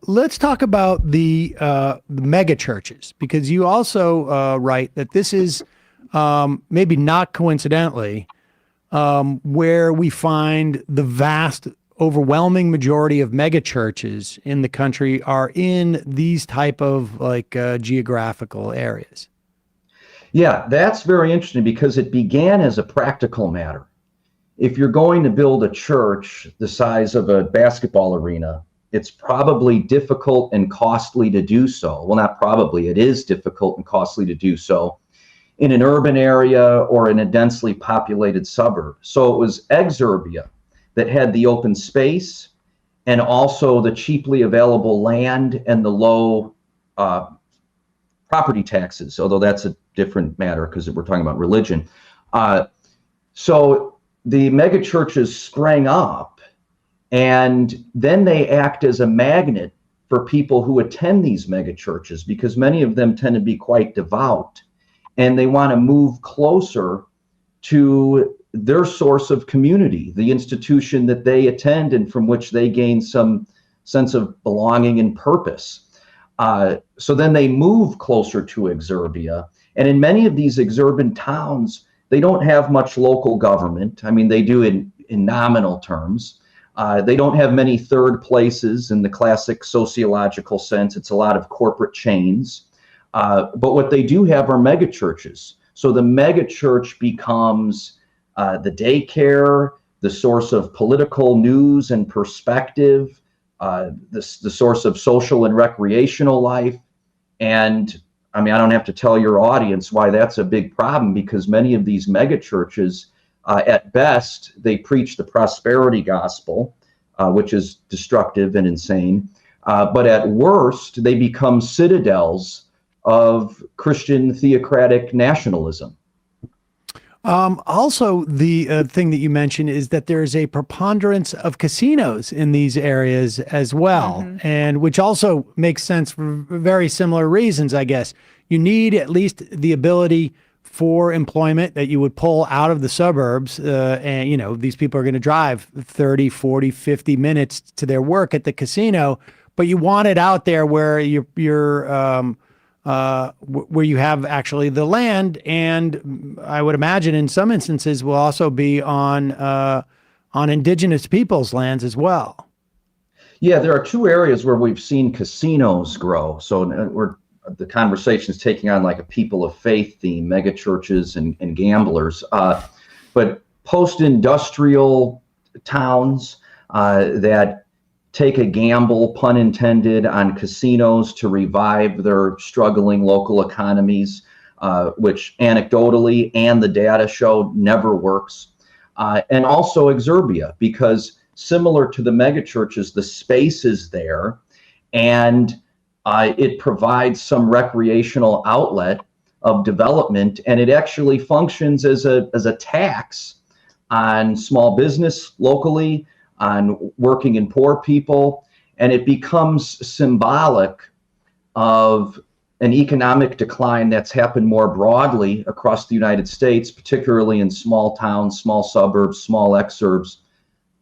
let's talk about the mega churches, because you also write that this is maybe not coincidentally where we find the vast, overwhelming majority of mega churches in the country are in these type of geographical areas. Yeah, that's very interesting because it began as a practical matter. If you're going to build a church the size of a basketball arena, it's probably difficult and costly to do so. Well, not probably, it is difficult and costly to do so in an urban area or in a densely populated suburb. So it was Exurbia that had the open space and also the cheaply available land and the low property taxes, although that's a different matter because we're talking about religion. So the megachurches sprang up, and then they act as a magnet for people who attend these megachurches because many of them tend to be quite devout, and they want to move closer to their source of community, the institution that they attend and from which they gain some sense of belonging and purpose. So then they move closer to Exurbia. And in many of these exurban towns, they don't have much local government. I mean, they do in nominal terms. They don't have many third places in the classic sociological sense. It's a lot of corporate chains. But what they do have are megachurches. So the megachurch becomes the daycare, the source of political news and perspective, the source of social and recreational life. And I mean, I don't have to tell your audience why that's a big problem, because many of these megachurches, at best, they preach the prosperity gospel, which is destructive and insane. But at worst, they become citadels of Christian theocratic nationalism. Also, the thing that you mentioned is that there is a preponderance of casinos in these areas as well, and which also makes sense for very similar reasons, I guess. You need at least the ability for employment that you would pull out of the suburbs. And, you know, these people are going to drive 30, 40, 50 minutes to their work at the casino, but you want it out there where where you have actually the land, and I would imagine in some instances will also be on indigenous people's lands as well. Yeah, there are two areas where we've seen casinos grow. So the conversation is taking on like a people of faith theme, mega churches and gamblers. But post-industrial towns that take a gamble, pun intended, on casinos to revive their struggling local economies, which anecdotally and the data show never works. And also Exurbia, because similar to the megachurches, the space is there and it provides some recreational outlet of development, and it actually functions as a tax on small business locally, on working and poor people, and it becomes symbolic of an economic decline that's happened more broadly across the United States, particularly in small towns, small suburbs, small exurbs,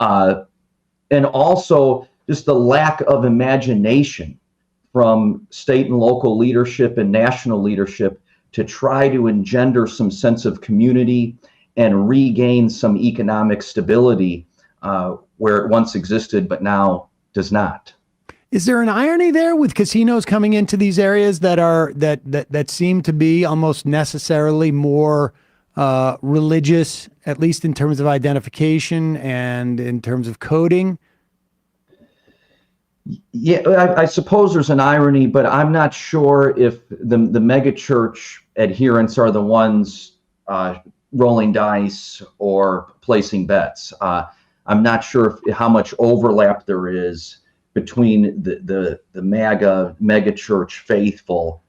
and also just the lack of imagination from state and local leadership and national leadership to try to engender some sense of community and regain some economic stability where it once existed, but now does not. Is there an irony there with casinos coming into these areas that seem to be almost necessarily more religious, at least in terms of identification and in terms of coding? Yeah, I suppose there's an irony, but I'm not sure if the megachurch adherents are the ones rolling dice or placing bets. I'm not sure how much overlap there is between the mega church faithful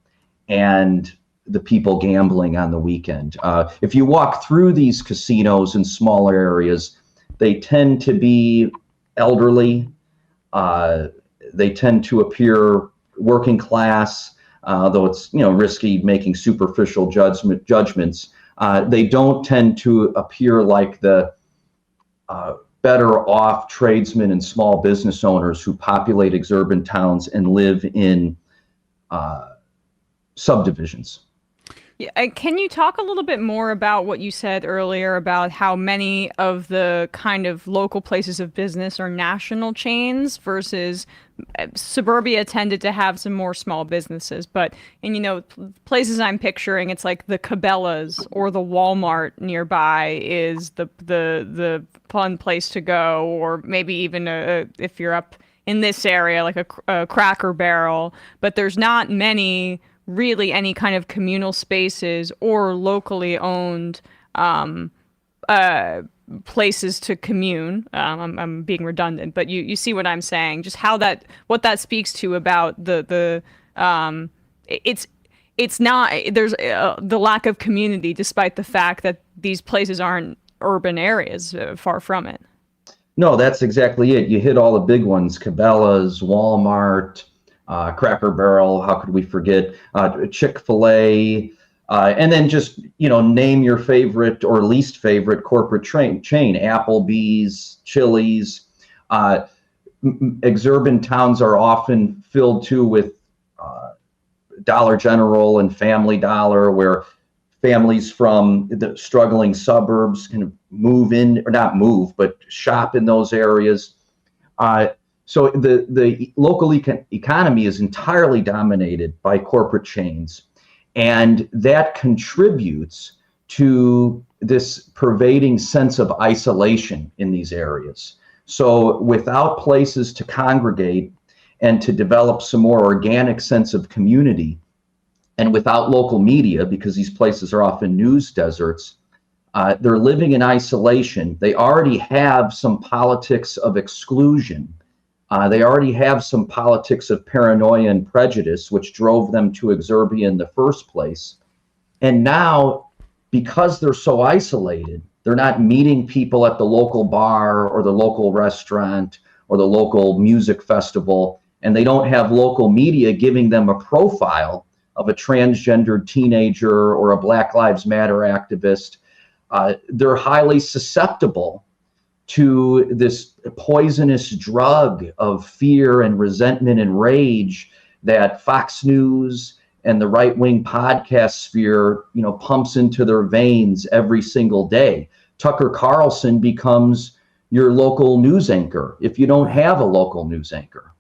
and the people gambling on the weekend. If you walk through these casinos in smaller areas, they tend to be elderly. They tend to appear working class, though it's risky making superficial judgments. They don't tend to appear like the better off tradesmen and small business owners who populate exurban towns and live in subdivisions. Yeah, can you talk a little bit more about what you said earlier about how many of the kind of local places of business are national chains versus suburbia tended to have some more small businesses, but in, places I'm picturing, it's like the Cabela's or the Walmart nearby is the fun place to go, or maybe even if you're up in this area, like a Cracker Barrel, but there's not many really any kind of communal spaces or locally owned places to commune. I'm being redundant, but you see what I'm saying? Just what that speaks to about it's not, there's the lack of community, despite the fact that these places aren't urban areas. Far from it. No, that's exactly it. You hit all the big ones: Cabela's, Walmart, Cracker Barrel, how could we forget, Chick-fil-A, and then just, name your favorite or least favorite corporate chain, Applebee's, Chili's. Exurban towns are often filled too with Dollar General and Family Dollar, where families from the struggling suburbs can move in, or not move, but shop in those areas. So the local economy is entirely dominated by corporate chains, and that contributes to this pervading sense of isolation in these areas. So without places to congregate and to develop some more organic sense of community, and without local media, because these places are often news deserts, they're living in isolation. They already have some politics of exclusion. They already have some politics of paranoia and prejudice, which drove them to Exurbia in the first place. And now, because they're so isolated, they're not meeting people at the local bar or the local restaurant or the local music festival, and they don't have local media giving them a profile of a transgendered teenager or a Black Lives Matter activist. They're highly susceptible to this poisonous drug of fear and resentment and rage that Fox News and the right-wing podcast sphere, pumps into their veins every single day. Tucker Carlson becomes your local news anchor if you don't have a local news anchor.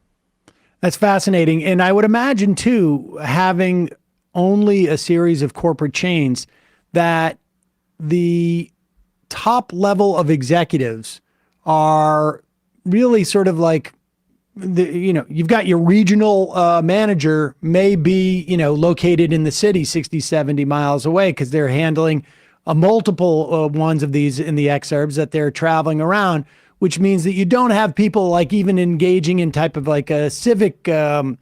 That's fascinating. And I would imagine, too, having only a series of corporate chains, that the top level of executives are really sort of like, you've got your regional manager may be, located in the city 60, 70 miles away, because they're handling multiple ones of these in the exurbs that they're traveling around, which means that you don't have people like even engaging in type of like a civic, you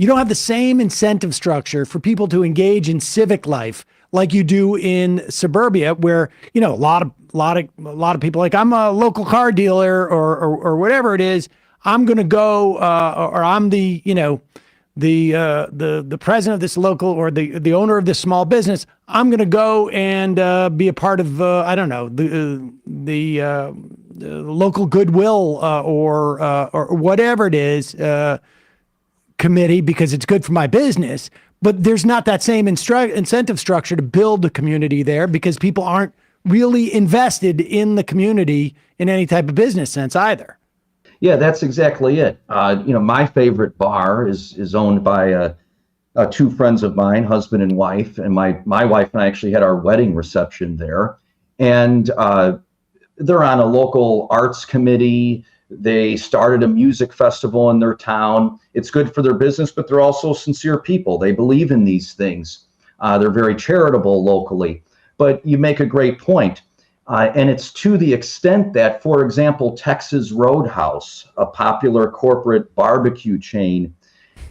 don't have the same incentive structure for people to engage in civic life like you do in suburbia, where, a lot of people, like, I'm a local car dealer or whatever it is, I'm going to go, or I'm the president of this local, or the owner of this small business, I'm going to go and be a part of, I don't know, the local goodwill or whatever it is committee, because it's good for my business. But there's not that same incentive structure to build a community there, because people aren't really invested in the community in any type of business sense either. Yeah, that's exactly it. My favorite bar is owned by two friends of mine, husband and wife, and my wife and I actually had our wedding reception there. And they're on a local arts committee. They started a music festival in their town. It's good for their business, but they're also sincere people. They believe in these things. They're very charitable locally. But you make a great point. And it's to the extent that, for example, Texas Roadhouse, a popular corporate barbecue chain,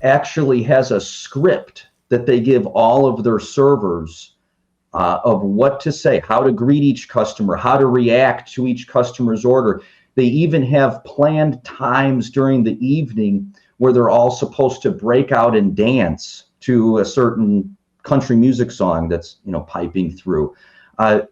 actually has a script that they give all of their servers of what to say, how to greet each customer, how to react to each customer's order. They even have planned times during the evening where they're all supposed to break out and dance to a certain country music song that's, piping through.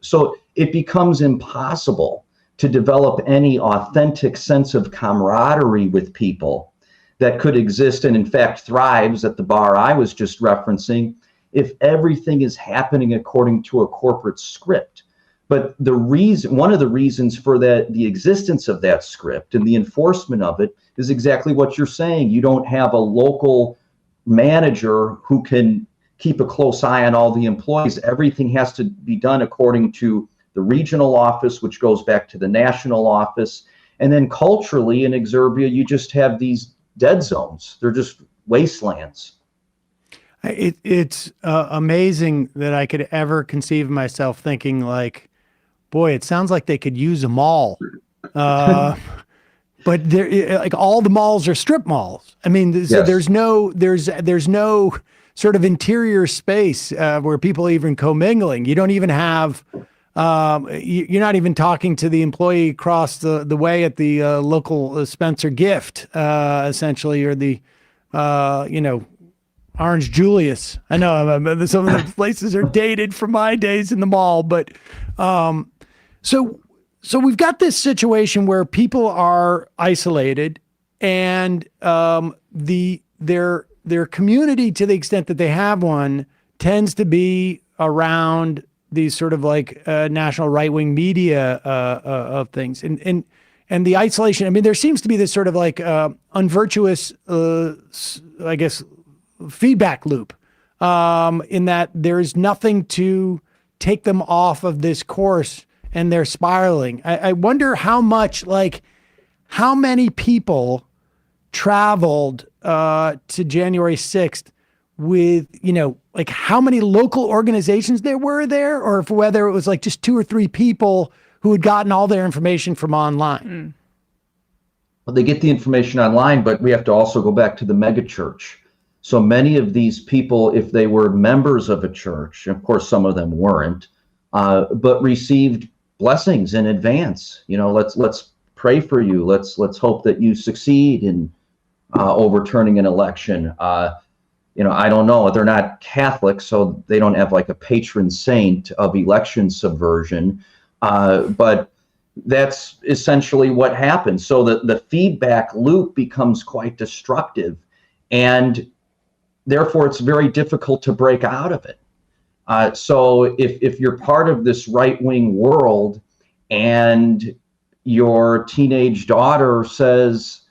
So it becomes impossible to develop any authentic sense of camaraderie with people that could exist and in fact thrives at the bar I was just referencing if everything is happening according to a corporate script. But one of the reasons for the existence of that script and the enforcement of it is exactly what you're saying. You don't have a local manager who can keep a close eye on all the employees. Everything has to be done according to the regional office, which goes back to the national office. And then culturally in Exurbia, you just have these dead zones. They're just wastelands. It's amazing that I could ever conceive of myself thinking like, boy, it sounds like they could use a mall. But like all the malls are strip malls. I mean, there's no sort of interior space where people are even commingling. You don't even have, you're not even talking to the employee across the way at the local Spencer Gift, essentially, or the, Orange Julius. I know some of the places are dated from my days in the mall, but so we've got this situation where people are isolated, and their community, to the extent that they have one, tends to be around these sort of like national right-wing media of things, and the isolation. I mean, there seems to be this sort of like unvirtuous, I guess, feedback loop, in that there's nothing to take them off of this course, and they're spiraling. I wonder how many people traveled to January 6th with, like how many local organizations there were there, or whether it was like just 2 or 3 people who had gotten all their information from online. Well, they get the information online, but we have to also go back to the megachurch. So many of these people, if they were members of a church, of course, some of them weren't, but received blessings in advance. Let's pray for you. Let's hope that you succeed in overturning an election. I don't know. They're not Catholic, so they don't have like a patron saint of election subversion. But that's essentially what happens. So the feedback loop becomes quite destructive, and therefore it's very difficult to break out of it. So if you're part of this right-wing world and your teenage daughter says,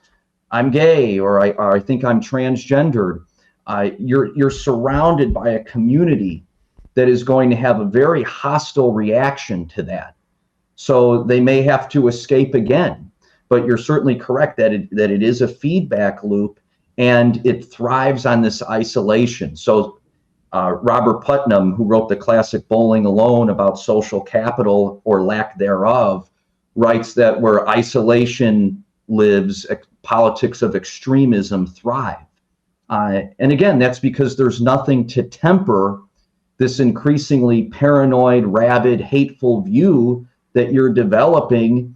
I'm gay, or I think I'm transgendered, you're surrounded by a community that is going to have a very hostile reaction to that. So they may have to escape again, but you're certainly correct that it is a feedback loop, and it thrives on this isolation. So Robert Putnam, who wrote the classic Bowling Alone about social capital or lack thereof, writes that where isolation lives, politics of extremism thrive. And again, that's because there's nothing to temper this increasingly paranoid, rabid, hateful view that you're developing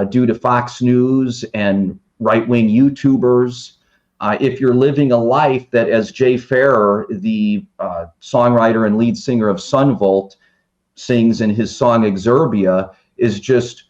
due to Fox News and right-wing YouTubers. If you're living a life that, as Jay Farrer, the songwriter and lead singer of Sunvolt, sings in his song Exurbia, is just